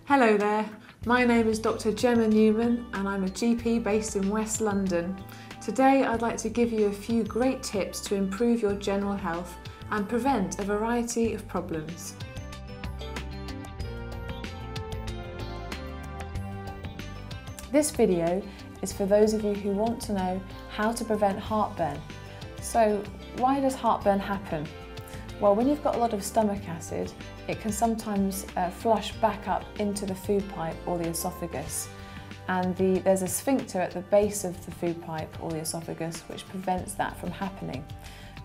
Hello there, my name is Dr. Gemma Newman and I'm a GP based in West London. Today I'd like to give you a few great tips to improve your general health and prevent a variety of problems. This video is for those of you who want to know how to prevent heartburn. So why does heartburn happen? Well, when you've got a lot of stomach acid, it can sometimes flush back up into the food pipe or the esophagus. And there's a sphincter at the base of the food pipe or the esophagus which prevents that from happening.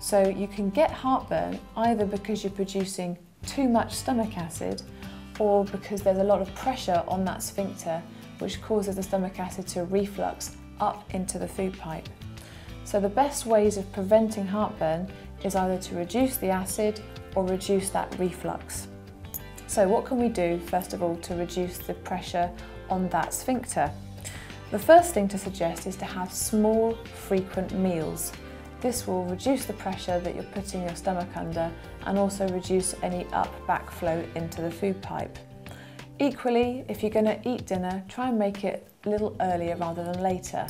So you can get heartburn either because you're producing too much stomach acid or because there's a lot of pressure on that sphincter which causes the stomach acid to reflux up into the food pipe. So the best ways of preventing heartburn is either to reduce the acid or reduce that reflux. So what can we do first of all to reduce the pressure on that sphincter? The first thing to suggest is to have small, frequent meals. This will reduce the pressure that you're putting your stomach under and also reduce any up-back flow into the food pipe. Equally, if you're going to eat dinner, try and make it a little earlier rather than later.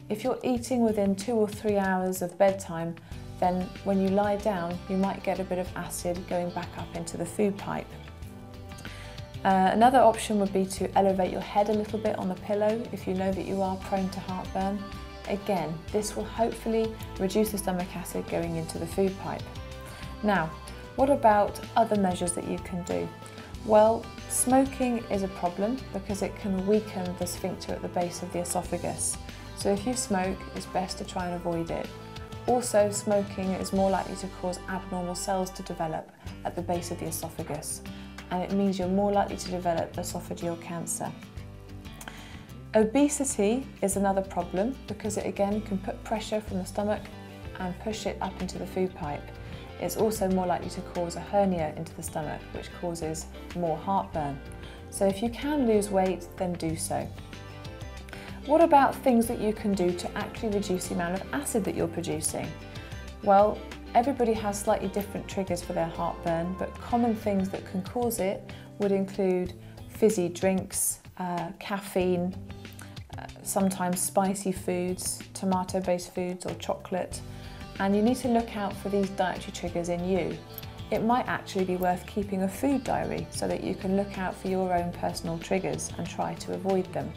If you're eating within 2 or 3 hours of bedtime, then when you lie down, you might get a bit of acid going back up into the food pipe. Another option would be to elevate your head a little bit on the pillow if you know that you are prone to heartburn. Again, this will hopefully reduce the stomach acid going into the food pipe. Now, what about other measures that you can do? Well, smoking is a problem because it can weaken the sphincter at the base of the esophagus. So if you smoke, it's best to try and avoid it. Also, smoking is more likely to cause abnormal cells to develop at the base of the esophagus, and it means you're more likely to develop esophageal cancer. Obesity is another problem because it again can put pressure from the stomach and push it up into the food pipe. It's also more likely to cause a hernia into the stomach, which causes more heartburn. So if you can lose weight, then do so. What about things that you can do to actually reduce the amount of acid that you're producing? Well, everybody has slightly different triggers for their heartburn, but common things that can cause it would include fizzy drinks, caffeine, sometimes spicy foods, tomato-based foods or chocolate. And you need to look out for these dietary triggers in you. It might actually be worth keeping a food diary so that you can look out for your own personal triggers and try to avoid them.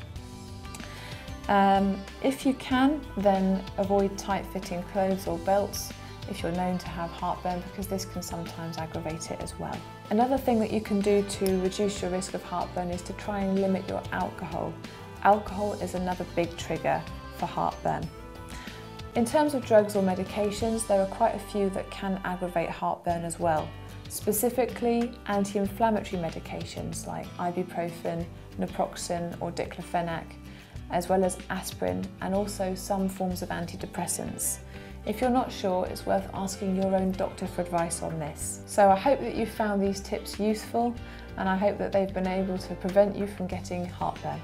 If you can, then avoid tight-fitting clothes or belts if you're known to have heartburn, because this can sometimes aggravate it as well. Another thing that you can do to reduce your risk of heartburn is to try and limit your alcohol. Alcohol is another big trigger for heartburn. In terms of drugs or medications, there are quite a few that can aggravate heartburn as well. Specifically, anti-inflammatory medications like ibuprofen, naproxen or diclofenac, as well as aspirin and also some forms of antidepressants. If you're not sure, it's worth asking your own doctor for advice on this. So I hope that you found these tips useful and I hope that they've been able to prevent you from getting heartburn.